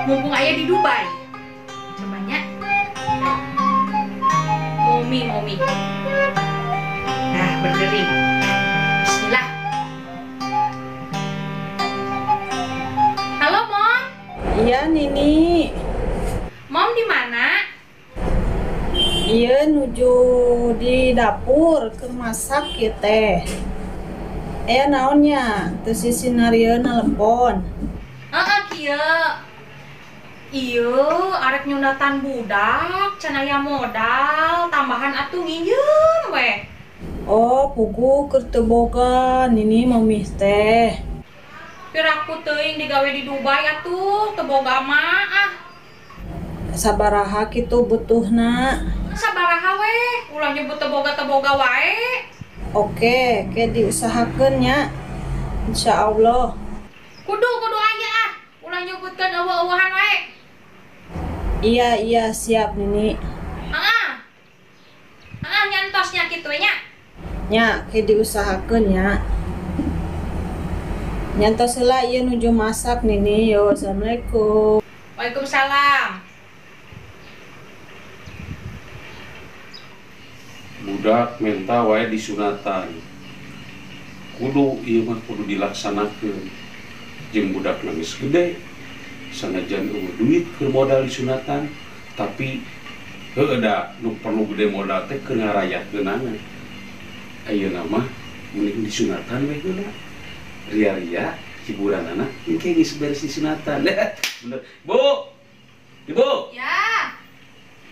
mumpung ayah di Dubai. Cobanya. Momi. Nah, berdering. Bismillah. Halo, Mom. Iya, Nini. Mom di mana? Iya, nuju di dapur ke masak ya teh. Naonnya, teu si sinarieuna lempon. Kieu. Ieu arek nyundatan budak, can aya modal, tambahan atuh nginjem we. Oh, pugu keur teu boga Nini mamih teh. Piraku teuing digawe di Dubai atuh, teu boga mah. Sabaraha kitu butuhna. Sabaraha we, ulah nyebut teu boga wae. Oke, diusahakeun nya. Insyaallah. Kudu aya ulah nyebutkeun eueuh-eueuhan wae. Iya, siap Nini. Nyantosnya kitu nya. Nya, diusahakeun nya. Nyantos heula ieu nuju masak Nini. Yo, assalamualaikum. Waalaikumsalam. Budak menta wae disunatan. Kudu ieu mah kudu dilaksanakeun. Jeung budak nangis gede. Sanajan eueuh duit keur modal disunatan, tapi heueuh da nu perlu gede modal teh keur ngarayakeun geunangan. Ayeuna mah mending disunatan we heula. Ria-ria hiburanana engke geus beres disunatan. Bener. Bu. Ibu. Ya.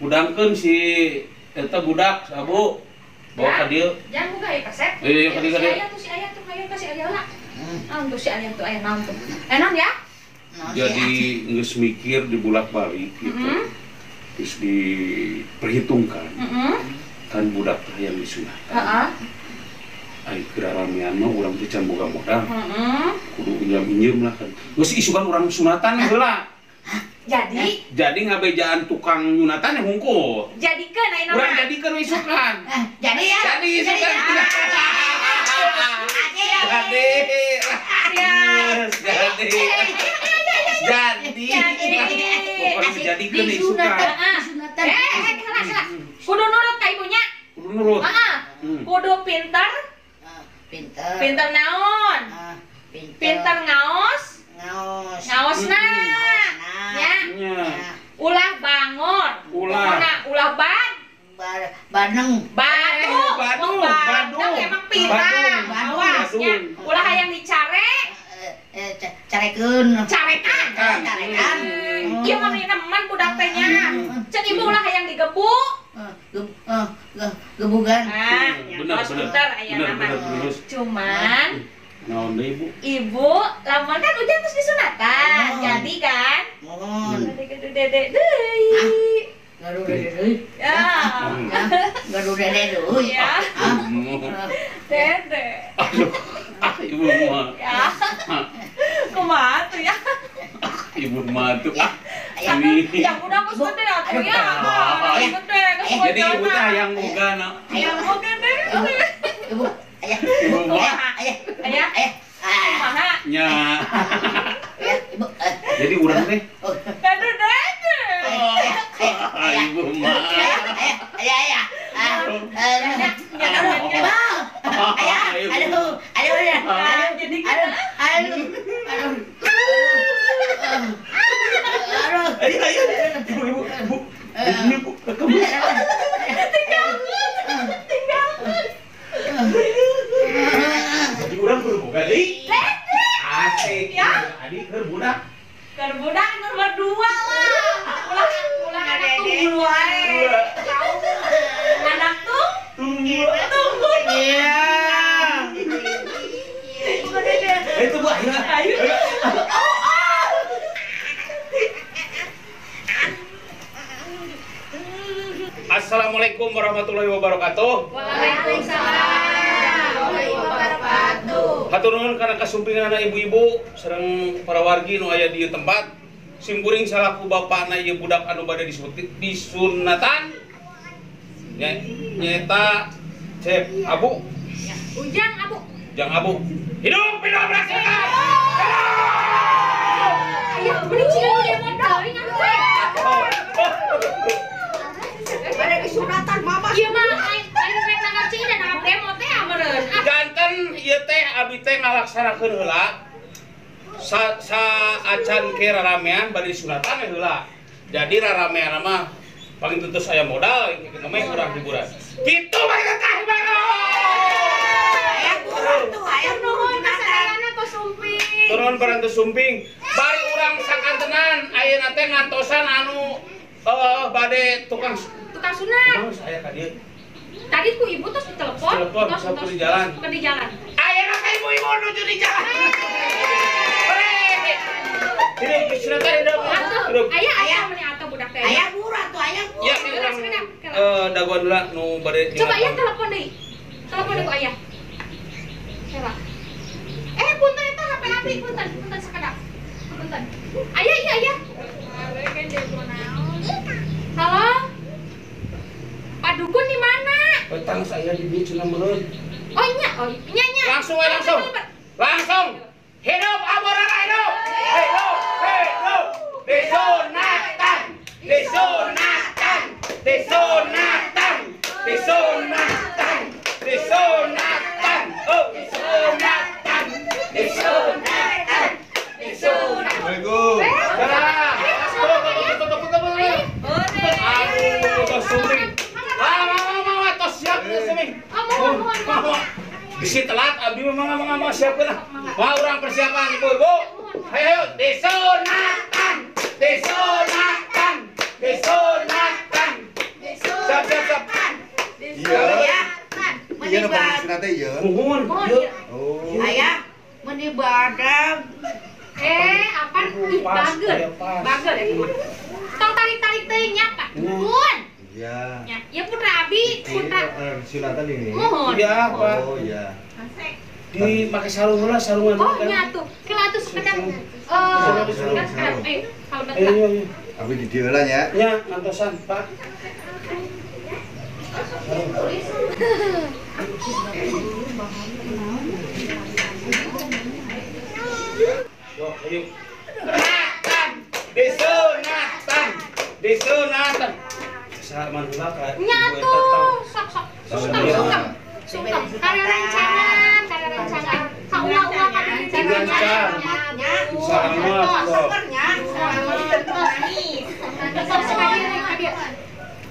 Udangkeun si eta budak sabu. Bawa ka dieu. Jangan buka ya, Kasep. Iya, ka dieu. Si ayah tuh, ayo kasih ayah lah. Naon tuh si ayah tuh, ayah naon tuh. Naon ya? Jadi geus mikir dibulak-balik gitu. Terus diperhitungkan. Kan budak teh yang disunatan. Heeh. Ai keraramean mah urang teh can boga modal. Kudu injem lah kan. Geus isukan urang sunatan heula. Jadi ngabejaan tukang nyunatan yang hungkul. Jadikeun ayeuna mah. Urang jadikeun we isukan. Jadi ya. Jadi isukan. Jadi. Pokoknya jadikeun isukan. Kudu nurut ka ibunya. Kudu nurut. Kudu pinter. Pinter naon? Pinter ngaos. Ngaosna. Ya. Ulah bangor. Ulah Badeng. Badu emang pirang. Awasnya. Ulah hayang dicare. Carekan. Ieu mah nemen budak teh nya. Ceuk ibu ulah hayang digebuk. Gebugan. Bener. Aya nama. Cuman naon deui Ibu? Ibu lamun kan ujian terus disunatan. Jadi kan? Gede dedek deui. Gaduh dede deui. Ya. Gaduh dede deui. Ya. Dede. Ibu mah. Ya. Kumaha tuh ya? Ibu mah tuh. Yang udah geus gede atuh ya. Gede, geus Jadi ibu teh yang boga na. Yang gede. Ibu, ayah. Ibu mah. Ayah. Kumaha? Nya. Ibu. Jadi urang teh. Gaduh dede. Ibu mah. Ayah. Jadi kan Ibu. Ini Bu, kamu. tinggal. Jadi urang kudu boga deui. Asik. Ya. Adik keur budak. Keur budak nomor 2 lah. Ulah anak tunggu wae. Tahu. Anak tunggu. Iya. Itu Bu, ayo. Assalamualaikum warahmatullahi wabarakatuh. Waalaikumsalam warahmatullahi wabarakatuh. Hatur nuhun kana kasumpinganna ibu-ibu sareng para wargi nu aya di ieu tempat. Simkuring salaku bapana ieu budak anu bade disunatan. Nyaeta Cep Abu. Ujang Abu. Jang Abu. Hidup berasal. Ya, mending sih lu dia modal ini Pada kesunatan mama. Iya mah, lain rek nangkap cing dan nangkap demo teh ameureun. Janten ieu teh abi teh ngalaksanakeun heula. Sa acan ke raramean bari sunatan heula. Jadi raramean mah paling tentu saya modal kita mah kurang hiburan. Kitu bae teh bae. Ayah kurang tuh, ayah Nuhun kasadayana kos sumping. Turun barang teu sumping. Bari urang sakantenan ayeuna teh ngantosan anu bade tukang Sunat. Bang saya ka dieu. Tadi ku ibu terus ditelepon, Telepon, sampai di jalan. Di jalan. Ayeuna ka ibu-ibu nuju di jalan. Hidup sunatan hidup. Atuh, ayah meni atuh budak teh. ayah murah tuh, ayah Ya, murah. urang daguan heula nu bade Coba ayah telepon deui. Telepon deui ku ayah. Coba. Punten eta HP abdi, punten sakedap. Punten. Ayah, iya ayah. Halo? Pak Dukun di mana? petang saya di dieu cenah meureun. Oh nya. Langsung we langsung. Langsung. Hidup aborana hidup. Hidup. Disunatan. Disunatan. Disunatan. Disunatan. Disunatan. Oh, disunatan. Disunatan. Disunatan. Assalamualaikum. Bisi telat, abdi mau siapkan lah. Mau orang persiapan ibu-ibu. Ayo, disunatan, disunatan, disunatan. Siap. Iya. Iya nu pang sunatnya iya. Mohon. Oh. Ayah menibadah. Apa? Ih, bagel. Bagel ya, Pak. Tong tarik-tarik teuing nya, Pak. Dukun. Iya. Ya putra abi, putra. Sunatan ini. Mohon. Iya, Pak. Oh iya. Di pakai sarung heula, sarungan. Oh, nya tuh. Kela atuh sekedap. Sarung. Kalau Ayo. Abi di dieu lah ya. Ya, ngantosan, Pak. Yo, ayo. Disunatan. Salaman heula ka. nyatu sok sungkem kada rencangan kaulah-ulah kada rencangan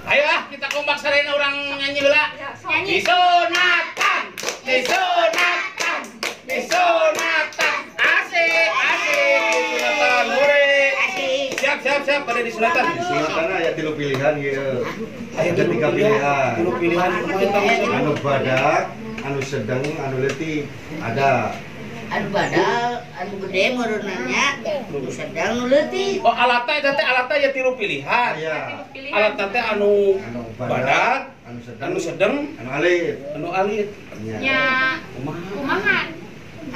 Ayo kita kompak sarena orang nyanyi heula. nyanyi Disunatan. Asik. Disunatan hore. Siap pada disunatan. Sunatan aya 3 pilihan gitu. Ayo Ada 3 pilihan. Anu pilihan Anu badak, anu sedang, anu letih. Ada. Anu badal, anu gede merunanya, anu sedang, anu leutik. Oh, alatnya ya 3 pilihan. Aya. Alatnya teh anu Anu badak, anu sedang, anu sedeng, anu alit. anu alit. Iya. nya Kumaha? kumaha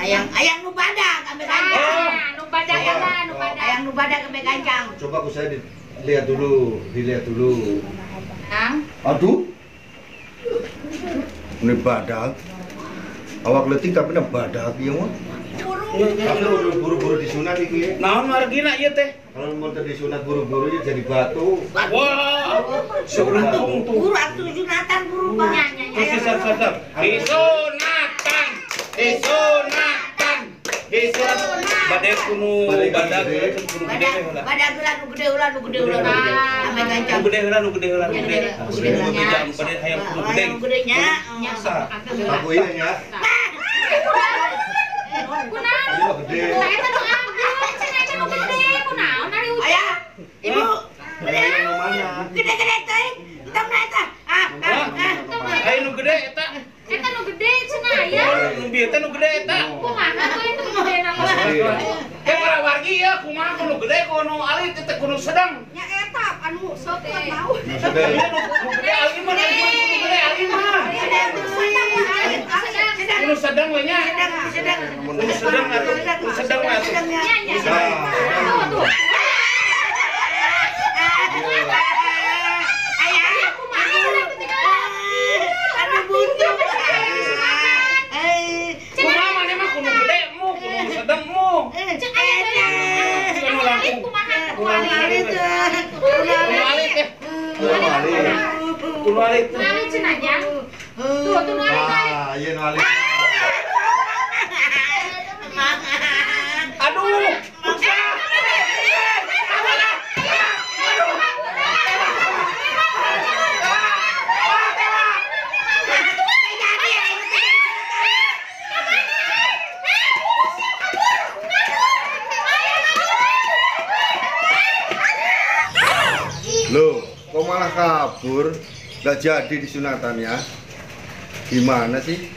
Ayang nu badak ambe kancang. nu badak eta nu badak Ayang nu badak ambe kancang. Coba aku saya dilihat dulu. Nang Aduh. Ini badak. Awak letih tapi na badak ieu mah. Tapi udah buru-buru disunat iki. Naon margina ieu teh? Kalau mau disunat buru-buru ya jadi batu. Wah, seberuntung tuh. Buru atuh sunatan buru Pak. Siap. Disunatan. Badai kuno badak kuno gede teh heula. Badak nu gede ulah ambe kancang. Nu gede heula. Nya. Badai hayam kuno gede. Ayang gede nya. nya Aku ini ya. kunaon Ini mah gede. eta nu ageus cenah eta nu gede kunaon ari ucap Ayah, ibu. Yang mana? Gede-gede teuing. Entong na eta. Ayo nu gede eta. eta nu gede cenah aya Nu bieu teh nu gede eta. kumaha tuh eta nu gede nama Teh para wargi ya kumaha kuno gede kuno alit teh kuno sedang. Nya eta anu sok tahu. Sudah. Nu gede alit mah nu gede alit mah. Kuno sedang we nya. Kuno sedang atuh. Kuno sedang mah atuh. nya tuh Kumaha maneh mah kuno gede mu, kuno sedang mu. Kuno langkung Kulo alik. Nalik cenanya. Tuh nalik. Ah, iya nu alik. Aduh, pulsa. Loh, kok malah kabur? Gak jadi disunatannya? Gimana sih?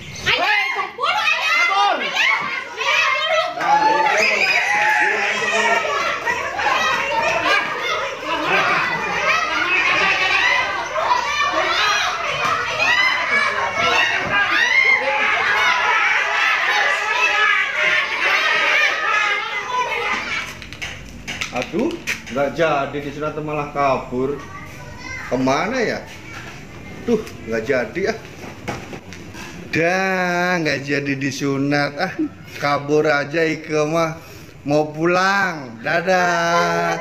Aduh, nggak jadi disunat malah kabur. Kemana ya? Tuh, nggak jadi ah. Dah, nggak jadi disunat ah. Kabur aja Ike mah. Mau pulang. Dadah.